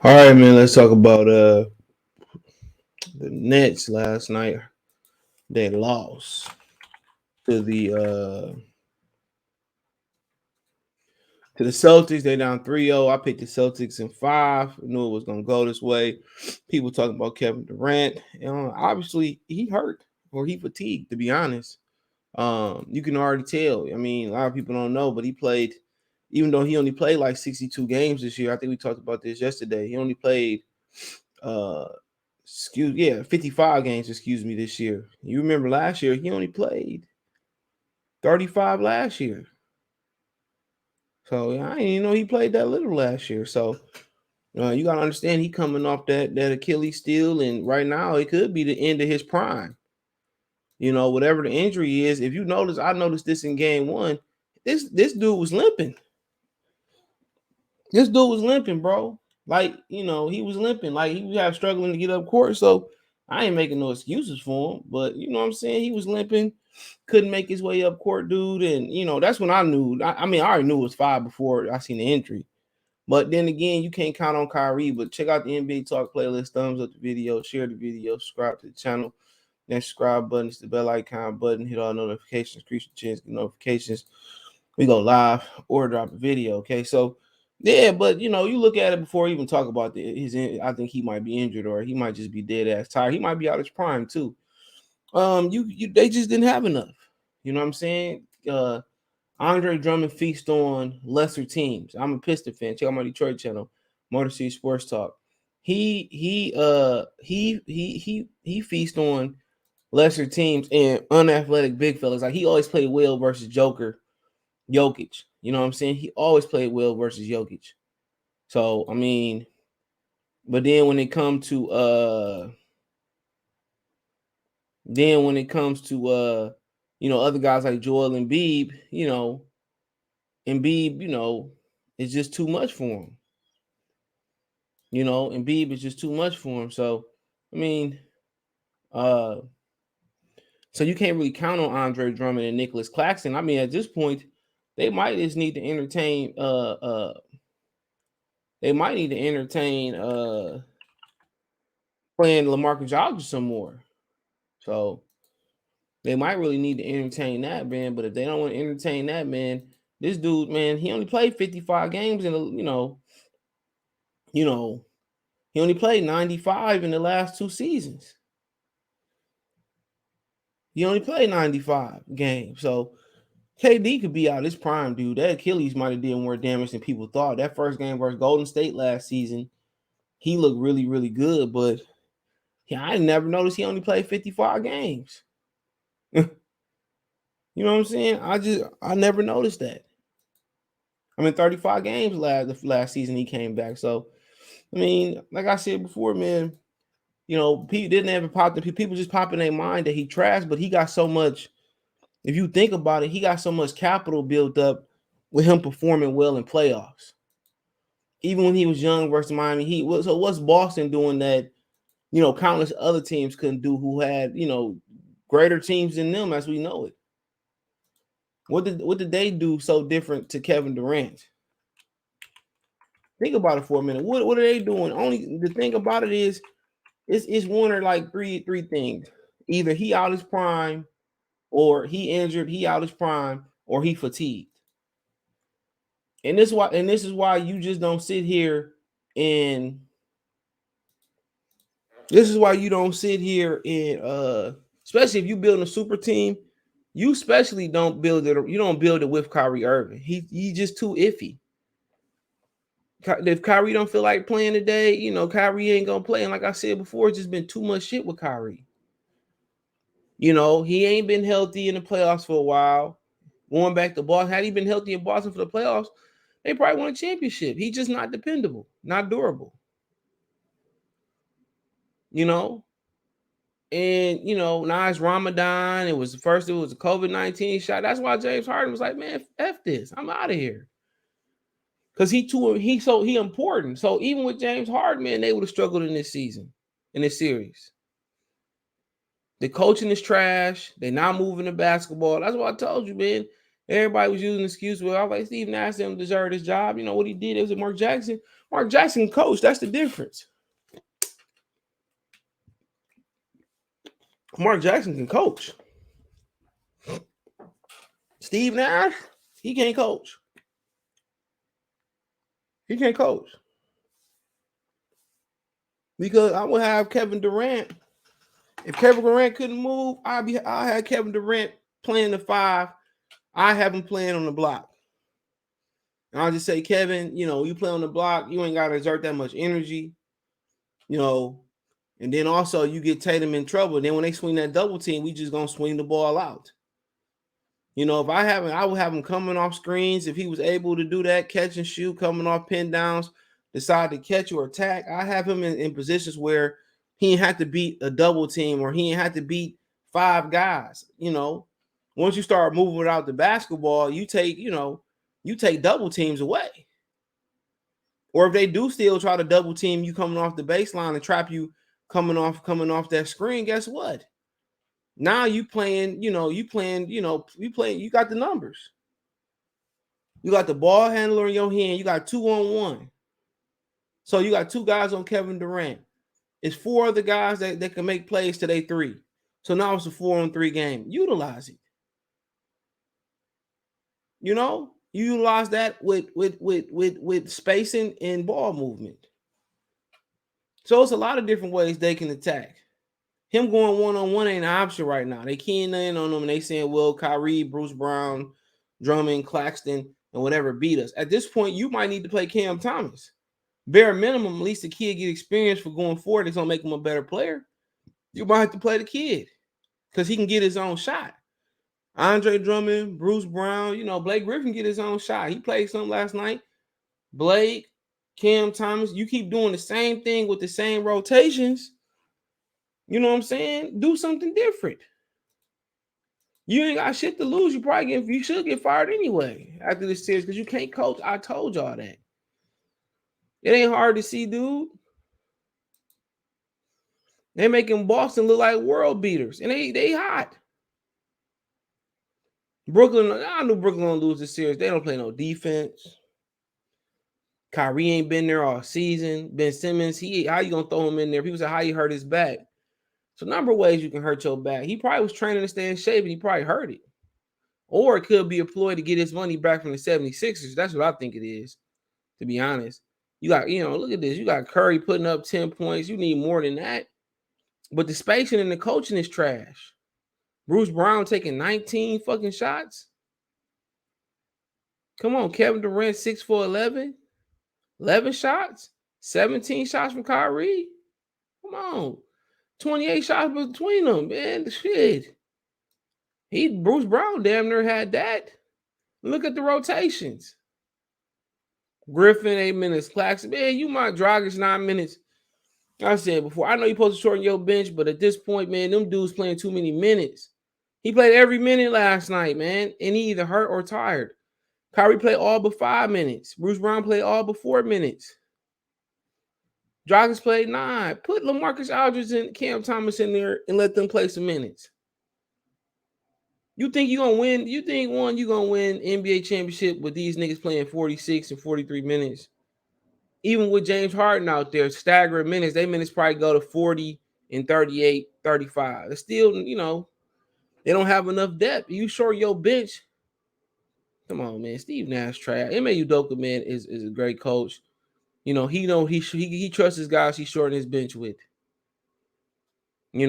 All right, man. Let's talk about the Nets last night. They lost to the Celtics. They down 3-0. I picked the Celtics in 5. I knew it was gonna go this way. People talking about Kevin Durant. Obviously he hurt or he fatigued. To be honest, you can already tell. I mean, a lot of people don't know, but he played. Even though he only played like 62 games this year, I think we talked about this yesterday. He only played uh 55 games, this year. You remember last year, he only played 35 last year. So I didn't even know he played that little last year. So you gotta understand he coming off that Achilles steel, and right now it could be the end of his prime. Whatever the injury is, if you notice, I noticed this in game one. This dude was limping. This dude was limping, bro. Like, he was limping. Like he was struggling to get up court. So I ain't making no excuses for him. But you know what I'm saying? He was limping, couldn't make his way up court, dude. And that's when I knew. I mean, I already knew it was 5 before I seen the injury. But then again, you can't count on Kyrie. But check out the NBA Talk playlist, thumbs up the video, share the video, subscribe to the channel. That subscribe button is the bell icon button. Hit all notifications, increase your chance, get notifications. We go live or drop a video. Okay, so yeah, but you look at it before you even talk about his. I think he might be injured or he might just be dead ass tired. He might be out his prime too. They just didn't have enough. You know what I'm saying? Andre Drummond feast on lesser teams. I'm a Piston fan. Check out my Detroit channel, Motor City Sports Talk. He feast on lesser teams and unathletic big fellas. Like he always played well versus Jokic. You know what I'm saying? He always played well versus Jokic. So I mean, but then when it comes to other guys like Joel Embiid, it's just too much for him. Embiid is just too much for him. So I mean, uh, so you can't really count on Andre Drummond and Nicholas Claxton. I mean, at this point, they might just need to entertain. They might need to entertain playing LaMarcus Aldridge some more. So they might really need to entertain that, man. But if they don't want to entertain that, man, this dude, man, he only played 55 games in you know, he only played 95 in the last 2 seasons. He only played 95 games. So KD could be out his prime, dude. That Achilles might have did more damage than people thought. That first game versus Golden State last season, he looked really, really good, but yeah, I never noticed he only played 55 games. You know what I'm saying? I never noticed that. I mean, 35 games last season he came back. So, I mean, like I said before, man, people didn't ever pop the people just pop in their mind that he trashed, but he got so much. If you think about it, he got so much capital built up with him performing well in playoffs. Even when he was young versus Miami Heat. So what's Boston doing that, countless other teams couldn't do who had, greater teams than them as we know it? What did they do so different to Kevin Durant? Think about it for a minute. What are they doing? Only the thing about it is it's one or like three things. Either he out his prime, or he injured, he out his prime, or he fatigued. And this is why you just don't sit here and this is why you don't sit here and especially if you build a super team, you especially don't build it. You don't build it with Kyrie Irving. He just too iffy. If Kyrie don't feel like playing today, Kyrie ain't gonna play. And like I said before, it's just been too much shit with Kyrie. He ain't been healthy in the playoffs for a while. Going back to Boston, had he been healthy in Boston for the playoffs, they probably won a championship. He's just not dependable, not durable. You know, and now it's Ramadan. It was a COVID-19 shot. That's why James Harden was like, man, F this. I'm out of here. Because he important. So even with James Harden, man, they would have struggled in this season, in this series. The coaching is trash. They're not moving the basketball. That's what I told you, man. Everybody was using the excuse. Well, I was like, Steve Nash didn't deserve this job. You know what he did? It was Mark Jackson. Mark Jackson coach. That's the difference. Mark Jackson can coach. Steve Nash, he can't coach. He can't coach. Because I would have Kevin Durant. If Kevin Durant couldn't move, I had Kevin Durant playing the 5. I have him playing on the block. And I'll just say, Kevin, you play on the block, you ain't got to exert that much energy, and then also you get Tatum in trouble. Then when they swing that double team, we just gonna swing the ball out. If I would have him coming off screens. If he was able to do that, catch and shoot, coming off pin downs, decide to catch or attack, I have him in positions where he ain't have to beat a double team or he ain't have to beat 5 guys. Once you start moving without the basketball, you take double teams away. Or if they do still try to double team you coming off the baseline and trap you coming off that screen, guess what? Now you got the numbers. You got the ball handler in your hand. You got 2-on-1. So you got 2 guys on Kevin Durant. It's 4 other guys that can make plays to they 3. So now it's a 4-on-3 game. Utilize it. You utilize that with spacing and ball movement. So it's a lot of different ways they can attack. Him going 1-on-1 ain't an option right now. They keying in on him and they saying, well, Kyrie, Bruce Brown, Drummond, Claxton, and whatever beat us. At this point, you might need to play Cam Thomas. Bare minimum, at least the kid get experience for going forward. It's going to make him a better player. You might have to play the kid because he can get his own shot. Andre Drummond, Bruce Brown, Blake Griffin get his own shot. He played some last night. Blake, Cam Thomas, you keep doing the same thing with the same rotations. You know what I'm saying? Do something different. You ain't got shit to lose. You should get fired anyway after this series because you can't coach. I told y'all that. It ain't hard to see, dude. They making Boston look like world beaters, and they hot. Brooklyn, I knew Brooklyn gonna lose this series. They don't play no defense. Kyrie ain't been there all season. Ben Simmons, how you gonna throw him in there? People say how he hurt his back. So, number of ways you can hurt your back. He probably was training to stay in shape and he probably hurt it. Or it could be a ploy to get his money back from the 76ers. That's what I think it is, to be honest. You got, look at this. You got Curry putting up 10 points. You need more than that. But the spacing and the coaching is trash. Bruce Brown taking 19 fucking shots. Come on, Kevin Durant, 6 for 11. 11 shots. 17 shots from Kyrie. Come on. 28 shots between them, man. Shit. Bruce Brown damn near had that. Look at the rotations. Griffin, 8 minutes. Claxton, man, you might Dragic 9 minutes. I said before, I know you're supposed to shorten your bench, but at this point, man, them dudes playing too many minutes. He played every minute last night, man, and he either hurt or tired. Kyrie played all but 5 minutes. Bruce Brown played all but 4 minutes. Dragic played 9. Put LaMarcus Aldridge and Cam Thomas in there and let them play some minutes. You think you're going to win? You think, you're going to win NBA championship with these niggas playing 46 and 43 minutes? Even with James Harden out there, staggering minutes, they minutes probably go to 40 and 38, 35. It's still, they don't have enough depth. You short your bench. Come on, man. Steve Nash trash. Ime Udoka, man, is a great coach. He trusts his guys he's shorting his bench with. And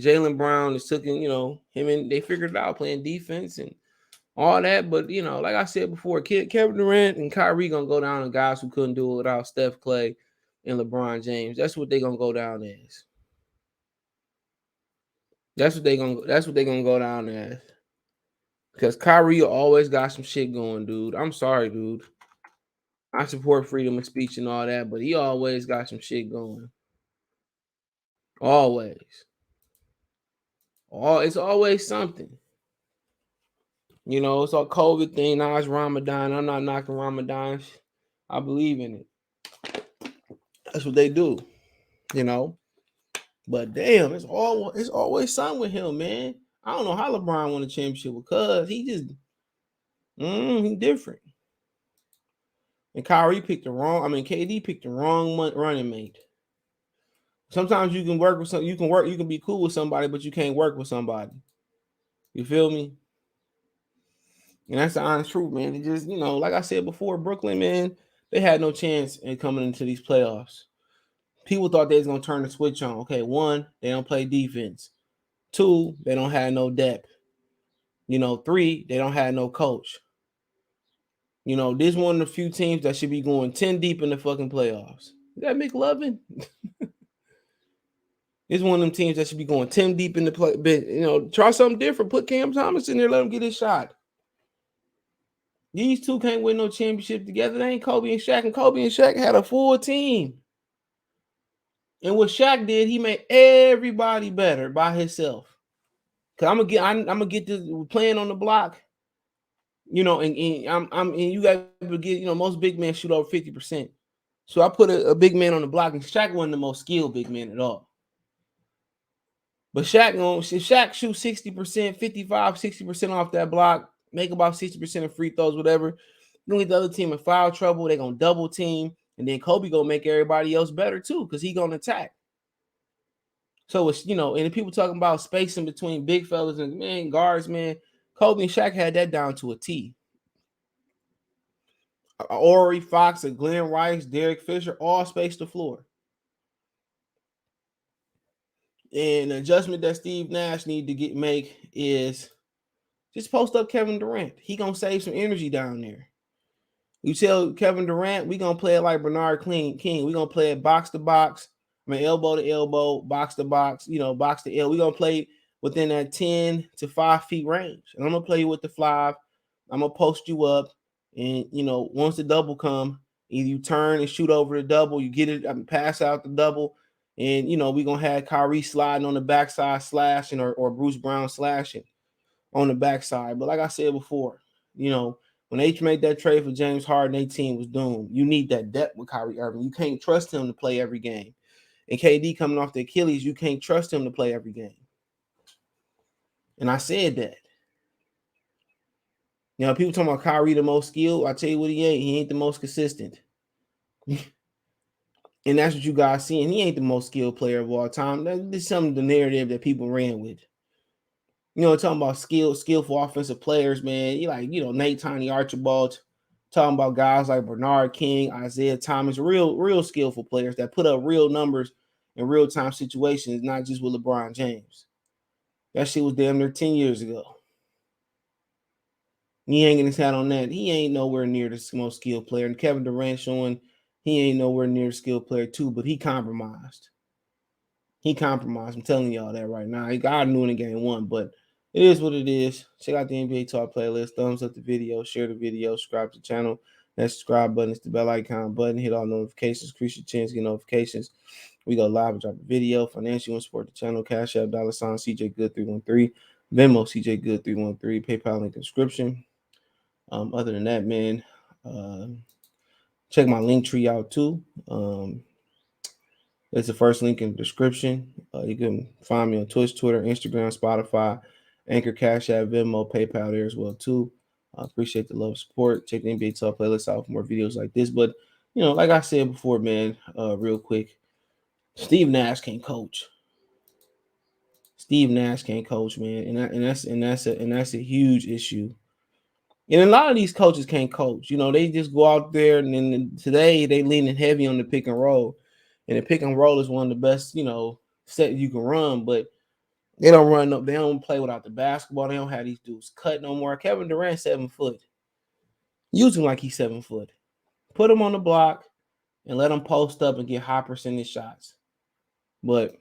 Jaylen Brown is taking, him and they figured it out playing defense and all that. But, like I said before, Kevin Durant and Kyrie going to go down as guys who couldn't do it without Steph, Clay, and LeBron James. That's what they're going to go down as. That's what they're going to go down as. Because Kyrie always got some shit going, dude. I'm sorry, dude. I support freedom of speech and all that, but he always got some shit going. Always. It's always something. It's a COVID thing. Now it's Ramadan. I'm not knocking Ramadan. I believe in it. That's what they do. But damn, it's always something with him, man. I don't know how LeBron won the championship because he just he different. And Kyrie picked the wrong. I mean, KD picked the wrong running mate. Sometimes you can work with some. You can work. You can be cool with somebody, but you can't work with somebody. You feel me? And that's the honest truth, man. It just, like I said before, Brooklyn, man, they had no chance in coming into these playoffs. People thought they was gonna turn the switch on. Okay, one, they don't play defense. Two, they don't have no depth. Three, they don't have no coach. This one of the few teams that should be going 10 deep in the fucking playoffs. Is that McLovin? This one of them teams that should be going 10 deep in the play. Try something different. Put Cam Thomas in there, let him get his shot. These two can't win no championship together. They ain't Kobe and Shaq. And Kobe and Shaq had a full team. And what Shaq did, he made everybody better by himself. Cause I'm gonna get this playing on the block. And you got to get, most big men shoot over 50%. So I put a big man on the block, and Shaq wasn't the most skilled big man at all. But Shaq shoot 60%, 55, 60% off that block, make about 60% of free throws, whatever. You gonna get the other team in foul trouble, they're gonna double team, and then Kobe gonna make everybody else better too, because he gonna attack. So it's, and people talking about spacing between big fellas and guards, man. Kobe and Shaq had that down to a T. Ori Fox, and Glenn Rice, Derek Fisher, all spaced the floor. And the adjustment that Steve Nash need to make is just post up Kevin Durant. He gonna save some energy down there. You tell Kevin Durant, we gonna play it like Bernard King. We gonna play it box to box. Elbow to elbow, box to box, box to L. We gonna play within that 10 to 5 feet range. And I'm gonna play you with the 5. I'm gonna post you up. And once the double come, either you turn and shoot over the double, you get it, pass out the double, and we're gonna have Kyrie sliding on the backside slashing or Bruce Brown slashing on the backside. But like I said before, when they made that trade for James Harden, their team was doomed. You need that depth with Kyrie Irving. You can't trust him to play every game. And KD coming off the Achilles, you can't trust him to play every game. And I said that. People talking about Kyrie the most skilled. I tell you what he ain't. He ain't the most consistent. And that's what you guys see. And he ain't the most skilled player of all time. That's some of the narrative that people ran with. Talking about skillful offensive players, man. You like, Nate Tiny Archibald. Talking about guys like Bernard King, Isaiah Thomas, real skillful players that put up real numbers in real-time situations, not just with LeBron James. That shit was damn near 10 years ago. He hanging his hat on that. He ain't nowhere near the most skilled player. And Kevin Durant showing he ain't nowhere near the skilled player too, but he compromised. I'm telling y'all that right now. He got new in the game 1, but it is what it is. Check out the NBA Talk playlist. Thumbs up the video. Share the video. Subscribe to the channel. That subscribe button is the bell icon button. Hit all notifications. Increase your chance to get notifications. We go live and drop a video. Financial and support the channel. Cash App, $ CJ Good 313. Venmo CJ Good 313. PayPal link in the description. Other than that, man, check my link tree out too. It's the first link in the description. You can find me on Twitch, Twitter, Instagram, Spotify, Anchor, Cash App, Venmo, PayPal there as well too. I appreciate the love, support. Check the NBA Talk playlist out for more videos like this. But like I said before, man, real quick, Steve Nash can't coach. Steve Nash can't coach, man, and that's a huge issue. And a lot of these coaches can't coach. They just go out there, and then today they leaning heavy on the pick and roll. And the pick and roll is one of the best, set you can run, but they don't run up. They don't play without the basketball. They don't have these dudes cut no more. Kevin Durant, 7 foot. Use him like he's 7 foot. Put him on the block and let him post up and get high percentage shots. But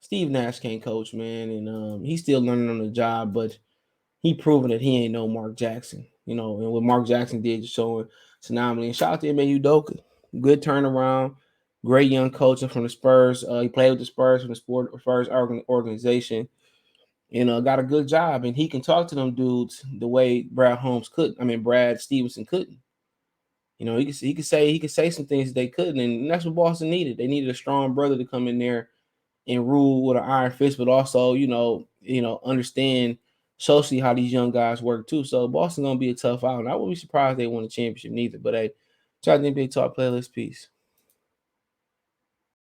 Steve Nash can't coach, man, and he's still learning on the job, but he proven that he ain't no Mark Jackson, and what Mark Jackson did just showing phenomenally. And shout out to Ime Udoka. Good turnaround, great young coach from the Spurs. He played with the Spurs from the Spurs organization, and got a good job. And he can talk to them dudes the way Brad Stevenson couldn't. He could say some things that they couldn't, and that's what Boston needed. They needed a strong brother to come in there and rule with an iron fist, but also, understand socially how these young guys work too. So Boston gonna be a tough out, and I wouldn't be surprised they won a championship neither. But hey, Shout out to NBA Talk playlist. Peace.